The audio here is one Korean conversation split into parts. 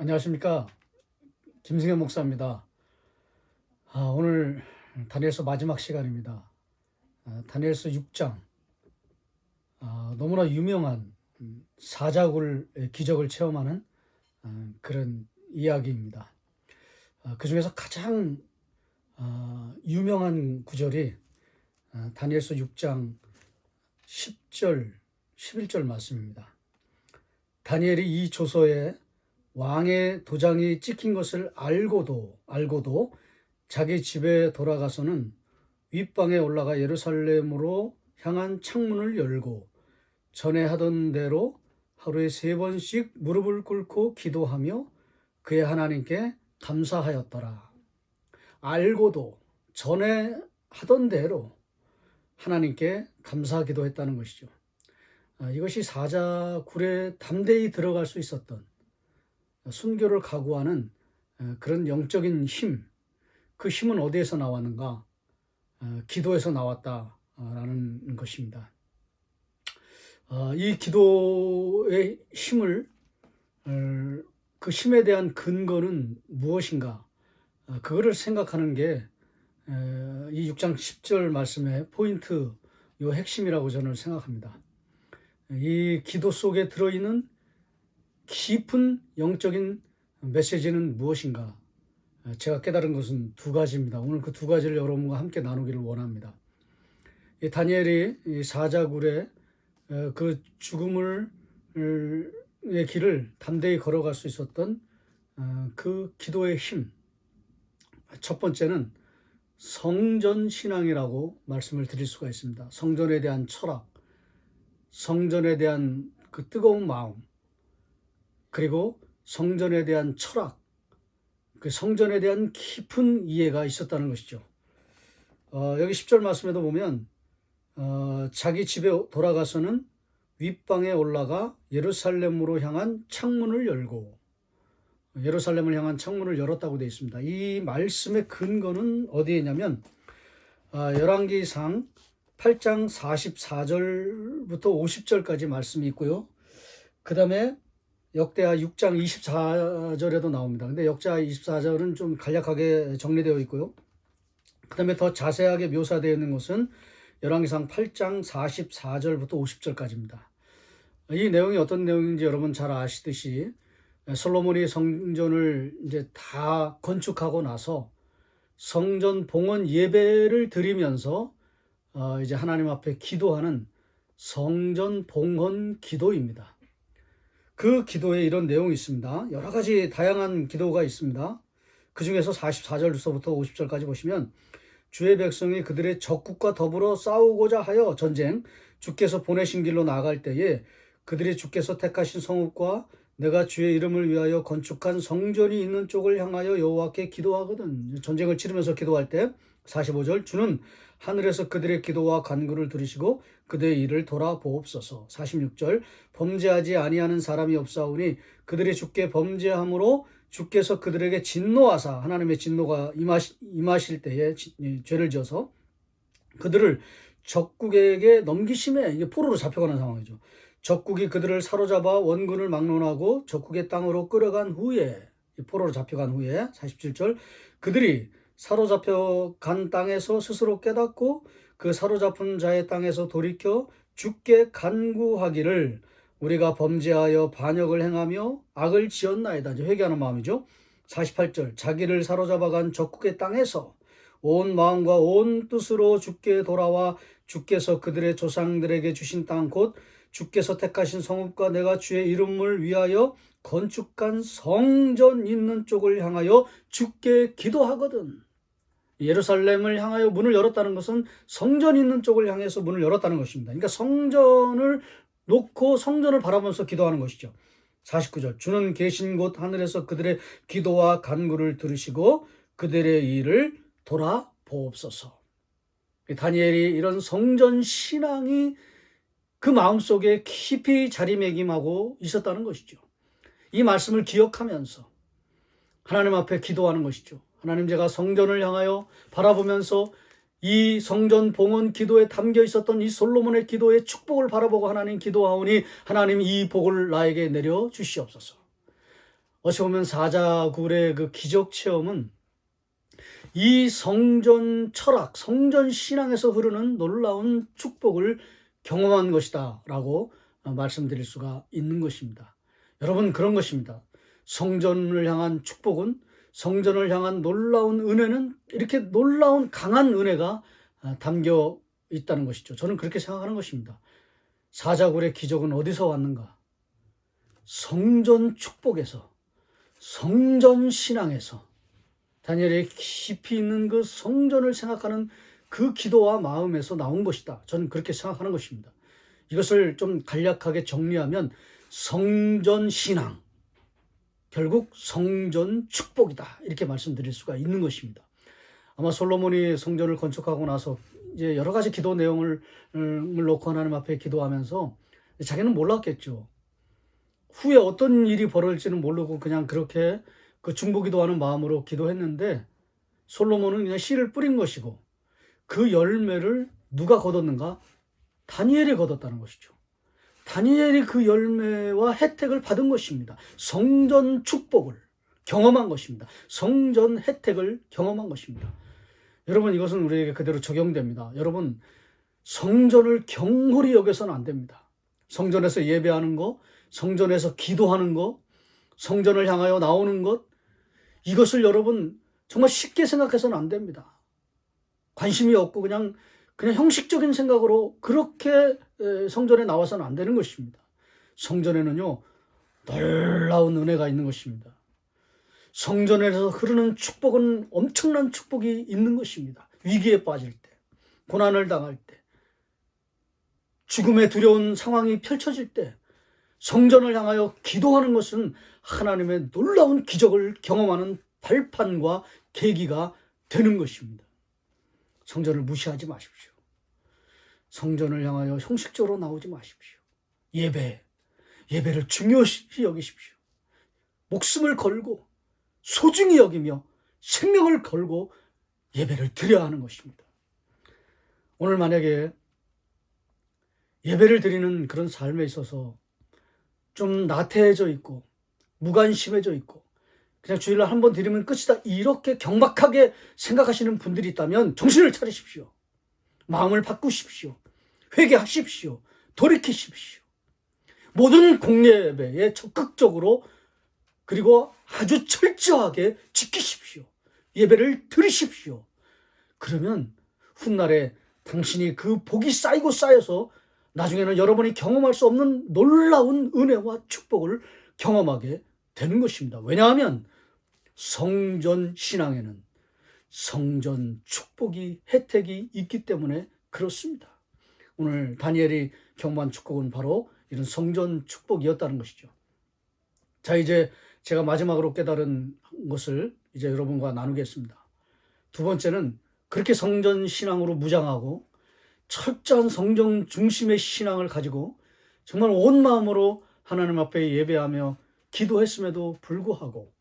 안녕하십니까. 김승현 목사입니다. 오늘 다니엘서 마지막 시간입니다. 다니엘서 6장, 너무나 유명한 사자굴의 기적을 체험하는 그런 이야기입니다. 그 중에서 가장 유명한 구절이 다니엘서 6장 10절, 11절 말씀입니다. 다니엘이 이 조서에 왕의 도장이 찍힌 것을 알고도 자기 집에 돌아가서는 윗방에 올라가 예루살렘으로 향한 창문을 열고 전에 하던 대로 하루에 3번씩 무릎을 꿇고 기도하며 그의 하나님께 감사하였더라. 알고도 전에 하던 대로 하나님께 감사 기도했다는 것이죠. 이것이 사자굴에 담대히 들어갈 수 있었던 순교를 각오하는 그런 영적인 힘, 그 힘은 어디에서 나왔는가? 기도에서 나왔다라는 것입니다. 이 기도의 힘을, 그 힘에 대한 근거는 무엇인가? 그거를 생각하는 게 이 6장 10절 말씀의 포인트, 요 핵심이라고 저는 생각합니다. 이 기도 속에 들어있는 깊은 영적인 메시지는 무엇인가? 제가 깨달은 것은 2가지입니다. 오늘 그 2가지를 여러분과 함께 나누기를 원합니다. 이 다니엘이 이 사자굴에 그 죽음의 길을 담대히 걸어갈 수 있었던 그 기도의 힘. 첫 번째는 성전 신앙이라고 말씀을 드릴 수가 있습니다. 성전에 대한 철학, 성전에 대한 그 뜨거운 마음, 그리고 성전에 대한 철학, 그 성전에 대한 깊은 이해가 있었다는 것이죠. 여기 10절 말씀에도 보면 자기 집에 돌아가서는 윗방에 올라가 예루살렘으로 향한 창문을 열고, 예루살렘을 향한 창문을 열었다고 되어 있습니다. 이 말씀의 근거는 어디에 있냐면 열왕기상 8장 44절부터 50절까지 말씀이 있고요. 그 다음에 역대하 6장 24절에도 나옵니다. 근데 역대하 24절은 좀 간략하게 정리되어 있고요. 그 다음에 더 자세하게 묘사되어 있는 것은 열왕기상 8장 44절부터 50절까지입니다. 이 내용이 어떤 내용인지 여러분 잘 아시듯이 솔로몬이 성전을 이제 다 건축하고 나서 성전 봉헌 예배를 드리면서 이제 하나님 앞에 기도하는 성전 봉헌 기도입니다. 그 기도에 이런 내용이 있습니다. 여러 가지 다양한 기도가 있습니다. 그 중에서 44절부터 50절까지 보시면 주의 백성이 그들의 적국과 더불어 싸우고자 하여 전쟁, 주께서 보내신 길로 나아갈 때에 그들이 주께서 택하신 성읍과 내가 주의 이름을 위하여 건축한 성전이 있는 쪽을 향하여 여호와께 기도하거든. 전쟁을 치르면서 기도할 때 45절 주는 하늘에서 그들의 기도와 간구를 들으시고 그들의 일을 돌아보옵소서. 46절 범죄하지 아니하는 사람이 없사오니 그들이 주께 범죄함으로 주께서 그들에게 진노하사, 하나님의 진노가 임하실 때에 죄를 지어서 그들을 적국에게 넘기심에, 이게 포로로 잡혀가는 상황이죠. 적국이 그들을 사로잡아 원군을 막론하고 적국의 땅으로 끌어간 후에, 포로로 잡혀간 후에 47절 그들이 사로잡혀간 땅에서 스스로 깨닫고 그 사로잡은 자의 땅에서 돌이켜 주께 간구하기를 우리가 범죄하여 반역을 행하며 악을 지었나이다. 이제 회개하는 마음이죠. 48절 자기를 사로잡아간 적국의 땅에서 온 마음과 온 뜻으로 주께 돌아와 주께서 그들의 조상들에게 주신 땅 곧 주께서 택하신 성읍과 내가 주의 이름을 위하여 건축한 성전 있는 쪽을 향하여 주께 기도하거든. 예루살렘을 향하여 문을 열었다는 것은 성전 있는 쪽을 향해서 문을 열었다는 것입니다. 그러니까 성전을 놓고 성전을 바라보면서 기도하는 것이죠. 49절 주는 계신 곳 하늘에서 그들의 기도와 간구를 들으시고 그들의 일을 돌아보옵소서. 다니엘이 이런 성전 신앙이 그 마음속에 깊이 자리매김하고 있었다는 것이죠. 이 말씀을 기억하면서 하나님 앞에 기도하는 것이죠. 하나님, 제가 성전을 향하여 바라보면서 이 성전 봉헌 기도에 담겨 있었던 이 솔로몬의 기도의 축복을 바라보고 하나님 기도하오니 하나님 이 복을 나에게 내려 주시옵소서. 어찌 보면 사자굴의 그 기적 체험은 이 성전 철학, 성전 신앙에서 흐르는 놀라운 축복을 경험한 것이다 라고 말씀드릴 수가 있는 것입니다. 여러분, 그런 것입니다. 성전을 향한 축복은, 성전을 향한 놀라운 은혜는 이렇게 놀라운 강한 은혜가 담겨 있다는 것이죠. 저는 그렇게 생각하는 것입니다. 사자굴의 기적은 어디서 왔는가? 성전 축복에서, 성전 신앙에서, 다니엘의 깊이 있는 그 성전을 생각하는 그 기도와 마음에서 나온 것이다. 저는 그렇게 생각하는 것입니다. 이것을 좀 간략하게 정리하면 성전 신앙, 결국 성전 축복이다, 이렇게 말씀드릴 수가 있는 것입니다. 아마 솔로몬이 성전을 건축하고 나서 이제 여러 가지 기도 내용을 놓고 하나님 앞에 기도하면서 자기는 몰랐겠죠. 후에 어떤 일이 벌어질지는 모르고 그냥 그렇게 그 중보기도하는 마음으로 기도했는데, 솔로몬은 그냥 씨를 뿌린 것이고 그 열매를 누가 거뒀는가? 다니엘이 거뒀다는 것이죠. 다니엘이 그 열매와 혜택을 받은 것입니다. 성전 축복을 경험한 것입니다. 성전 혜택을 경험한 것입니다. 여러분, 이것은 우리에게 그대로 적용됩니다. 여러분, 성전을 경홀히 여겨서는 안 됩니다. 성전에서 예배하는 거, 성전에서 기도하는 거, 성전을 향하여 나오는 것, 이것을 여러분 정말 쉽게 생각해서는 안 됩니다. 관심이 없고 그냥 형식적인 생각으로 그렇게 성전에 나와서는 안 되는 것입니다. 성전에는요, 놀라운 은혜가 있는 것입니다. 성전에서 흐르는 축복은 엄청난 축복이 있는 것입니다. 위기에 빠질 때, 고난을 당할 때, 죽음의 두려운 상황이 펼쳐질 때 성전을 향하여 기도하는 것은 하나님의 놀라운 기적을 경험하는 발판과 계기가 되는 것입니다. 성전을 무시하지 마십시오. 성전을 향하여 형식적으로 나오지 마십시오. 예배를 중요시 여기십시오. 목숨을 걸고 소중히 여기며 생명을 걸고 예배를 드려야 하는 것입니다. 오늘 만약에 예배를 드리는 그런 삶에 있어서 좀 나태해져 있고 무관심해져 있고 그냥 주일날 한 번 드리면 끝이다, 이렇게 경박하게 생각하시는 분들이 있다면 정신을 차리십시오. 마음을 바꾸십시오. 회개하십시오. 돌이키십시오. 모든 공예 예배에 적극적으로 그리고 아주 철저하게 지키십시오. 예배를 드리십시오. 그러면 훗날에 당신이 그 복이 쌓이고 쌓여서 나중에는 여러분이 경험할 수 없는 놀라운 은혜와 축복을 경험하게 되는 것입니다. 왜냐하면 성전 신앙에는 성전 축복이, 혜택이 있기 때문에 그렇습니다. 오늘 다니엘이 경험한 축복은 바로 이런 성전 축복이었다는 것이죠. 자, 이제 제가 마지막으로 깨달은 것을 이제 여러분과 나누겠습니다. 두 번째는 그렇게 성전 신앙으로 무장하고 철저한 성전 중심의 신앙을 가지고 정말 온 마음으로 하나님 앞에 예배하며 기도했음에도 불구하고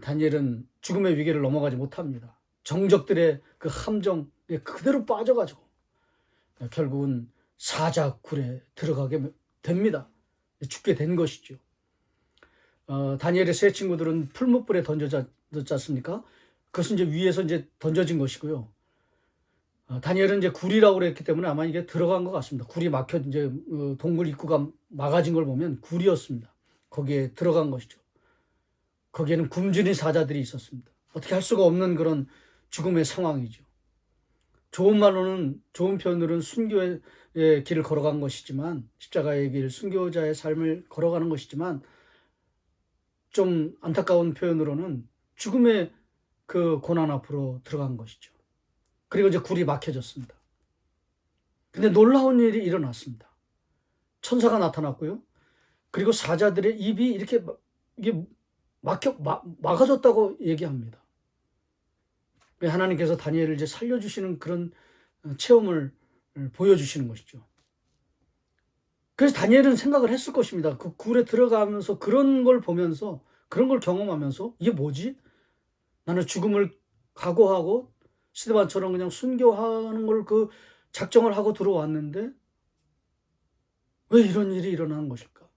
다니엘은 죽음의 위기를 넘어가지 못합니다. 정적들의 그 함정에 그대로 빠져가지고 결국은 사자굴에 들어가게 됩니다. 죽게 된 것이죠. 다니엘의 세 친구들은 풀무불에 던져졌지 않습니까? 그것은 이제 위에서 이제 던져진 것이고요. 다니엘은 이제 굴이라고 그랬기 때문에 아마 이게 들어간 것 같습니다. 굴이 막혀 이제 동굴 입구가 막아진 걸 보면 굴이었습니다. 거기에 들어간 것이죠. 거기에는 굶주린 사자들이 있었습니다. 어떻게 할 수가 없는 그런 죽음의 상황이죠. 좋은 말로는, 좋은 표현으로는 순교의 길을 걸어간 것이지만, 십자가의 길, 순교자의 삶을 걸어가는 것이지만, 좀 안타까운 표현으로는 죽음의 그 고난 앞으로 들어간 것이죠. 그리고 이제 굴이 막혀졌습니다. 근데 놀라운 일이 일어났습니다. 천사가 나타났고요. 그리고 사자들의 입이 이렇게 이게 막아졌다고 얘기합니다. 하나님께서 다니엘을 이제 살려주시는 그런 체험을 보여주시는 것이죠. 그래서 다니엘은 생각을 했을 것입니다. 그 굴에 들어가면서 그런 걸 보면서, 그런 걸 경험하면서, 이게 뭐지? 나는 죽음을 각오하고 스데반처럼 그냥 순교하는 걸 그 작정을 하고 들어왔는데 왜 이런 일이 일어나는 것일까?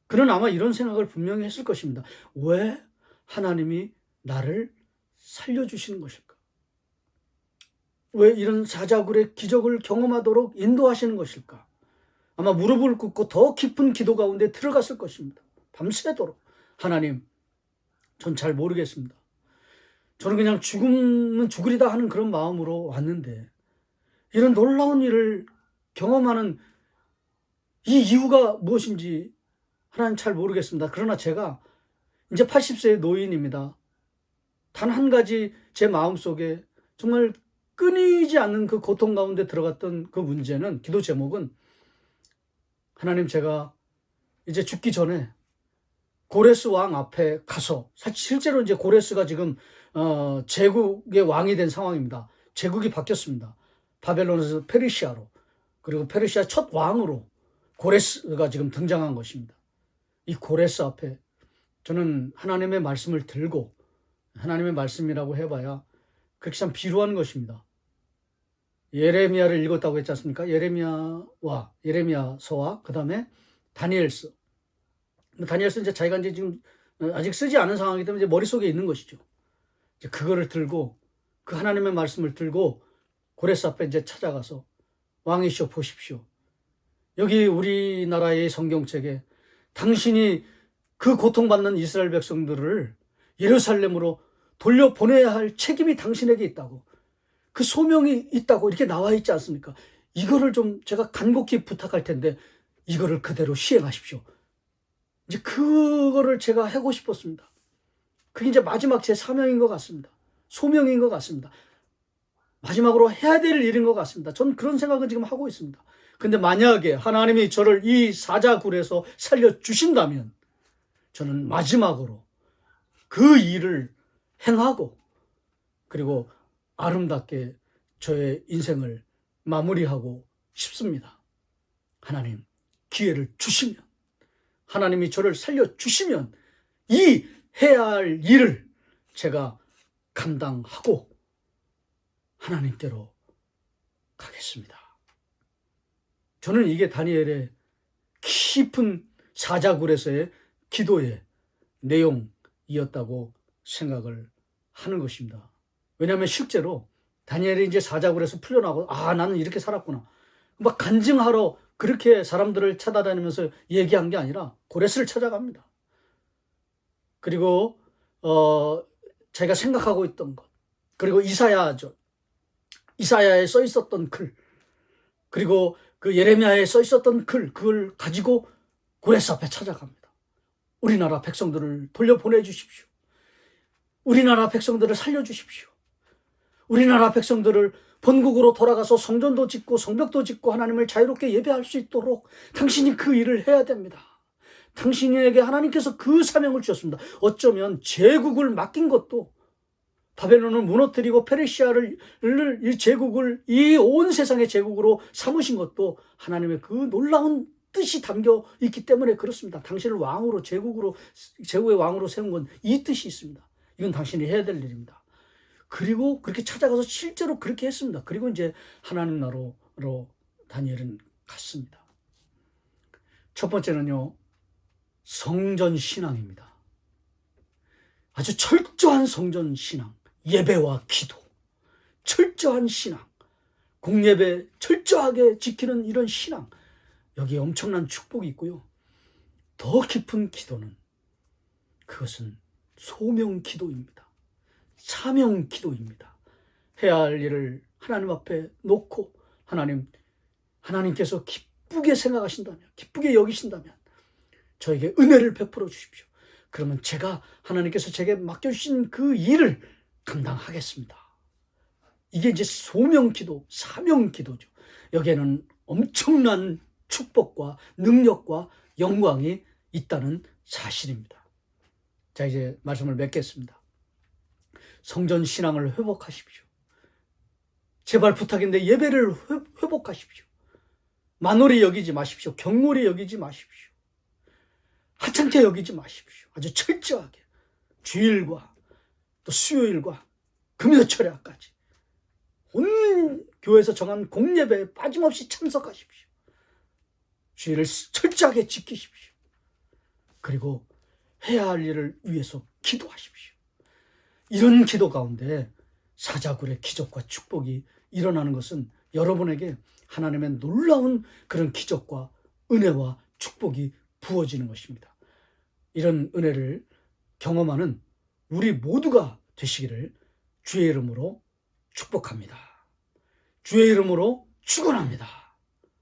그는 아마 이런 생각을 분명히 했을 것입니다. 왜 하나님이 나를 살려주시는 것일까? 왜 이런 사자굴의 기적을 경험하도록 인도하시는 것일까? 아마 무릎을 꿇고 더 깊은 기도 가운데 들어갔을 것입니다. 밤새도록. 하나님, 전 잘 모르겠습니다. 저는 그냥 죽으면 죽으리다 하는 그런 마음으로 왔는데 이런 놀라운 일을 경험하는 이 이유가 무엇인지 하나님 잘 모르겠습니다. 그러나 제가 이제 80세의 노인입니다. 단 한 가지 제 마음속에 정말 끊이지 않는 그 고통 가운데 들어갔던 그 문제는, 기도 제목은, 하나님, 제가 이제 죽기 전에 고레스 왕 앞에 가서, 실제로 이제 고레스가 지금 제국의 왕이 된 상황입니다. 제국이 바뀌었습니다. 바벨론에서 페르시아로. 그리고 페르시아 첫 왕으로 고레스가 지금 등장한 것입니다. 이 고레스 앞에 저는 하나님의 말씀을 들고, 하나님의 말씀이라고 해봐야 그렇게 참 비루한 것입니다. 예레미야를 읽었다고 했지 않습니까? 예레미야서와 그 다음에 다니엘서. 다니엘서 이제 자기가 이제 지금 아직 쓰지 않은 상황이기 때문에 이제 머릿속에 있는 것이죠. 이제 그거를 들고, 그 하나님의 말씀을 들고 고레스 앞에 이제 찾아가서, 왕이시여 보십시오. 여기 우리나라의 성경책에 당신이 그 고통받는 이스라엘 백성들을 예루살렘으로 돌려보내야 할 책임이 당신에게 있다고, 그 소명이 있다고 이렇게 나와 있지 않습니까? 이거를 좀 제가 간곡히 부탁할 텐데 이거를 그대로 시행하십시오. 이제 그거를 제가 하고 싶었습니다. 그게 이제 마지막 제 사명인 것 같습니다. 소명인 것 같습니다. 마지막으로 해야 될 일인 것 같습니다. 저는 그런 생각을 지금 하고 있습니다. 근데 만약에 하나님이 저를 이 사자굴에서 살려주신다면 저는 마지막으로 그 일을 행하고, 그리고 아름답게 저의 인생을 마무리하고 싶습니다. 하나님, 기회를 주시면, 하나님이 저를 살려주시면 이 해야 할 일을 제가 감당하고 하나님께로 가겠습니다. 저는 이게 다니엘의 깊은 사자굴에서의 기도의 내용이었다고 생각을 하는 것입니다. 왜냐하면 실제로 다니엘이 이제 사자굴에서 풀려나고, 나는 이렇게 살았구나, 막 간증하러 그렇게 사람들을 찾아다니면서 얘기한 게 아니라 고레스를 찾아갑니다. 그리고 제가 생각하고 있던 것, 그리고 이사야에 써 있었던 글, 그리고 그 예레미야에 써 있었던 글, 그걸 가지고 고레스 앞에 찾아갑니다. 우리나라 백성들을 돌려보내 주십시오. 우리나라 백성들을 살려주십시오. 우리나라 백성들을 본국으로 돌아가서 성전도 짓고 성벽도 짓고 하나님을 자유롭게 예배할 수 있도록 당신이 그 일을 해야 됩니다. 당신에게 하나님께서 그 사명을 주셨습니다. 어쩌면 제국을 맡긴 것도, 바벨론을 무너뜨리고 페르시아를, 이 제국을, 이 온 세상의 제국으로 삼으신 것도 하나님의 그 놀라운 뜻이 담겨 있기 때문에 그렇습니다. 당신을 왕으로, 제국의 왕으로 세운 건 이 뜻이 있습니다. 이건 당신이 해야 될 일입니다. 그리고 그렇게 찾아가서 실제로 그렇게 했습니다. 그리고 이제 하나님 나라로 다니엘은 갔습니다. 첫 번째는요, 성전 신앙입니다. 아주 철저한 성전 신앙, 예배와 기도, 철저한 신앙, 공예배 철저하게 지키는 이런 신앙, 여기에 엄청난 축복이 있고요. 더 깊은 기도는, 그것은 소명 기도입니다. 사명 기도입니다. 해야 할 일을 하나님 앞에 놓고 하나님께서 기쁘게 생각하신다면, 기쁘게 여기신다면 저에게 은혜를 베풀어 주십시오. 그러면 제가 하나님께서 제게 맡겨주신 그 일을 감당하겠습니다. 이게 이제 소명 기도, 사명 기도죠. 여기에는 엄청난 축복과 능력과 영광이 있다는 사실입니다. 자, 이제 말씀을 맺겠습니다. 성전 신앙을 회복하십시오. 제발 부탁인데 예배를 회복하십시오. 만홀히 여기지 마십시오. 경홀히 여기지 마십시오. 하찮게 여기지 마십시오. 아주 철저하게 주일과 또 수요일과 금요철야까지 온 교회에서 정한 공예배에 빠짐없이 참석하십시오. 주일을 철저하게 지키십시오. 그리고 해야 할 일을 위해서 기도하십시오. 이런 기도 가운데 사자굴의 기적과 축복이 일어나는 것은 여러분에게 하나님의 놀라운 그런 기적과 은혜와 축복이 부어지는 것입니다. 이런 은혜를 경험하는 우리 모두가 되시기를 주의 이름으로 축복합니다. 주의 이름으로 축원합니다.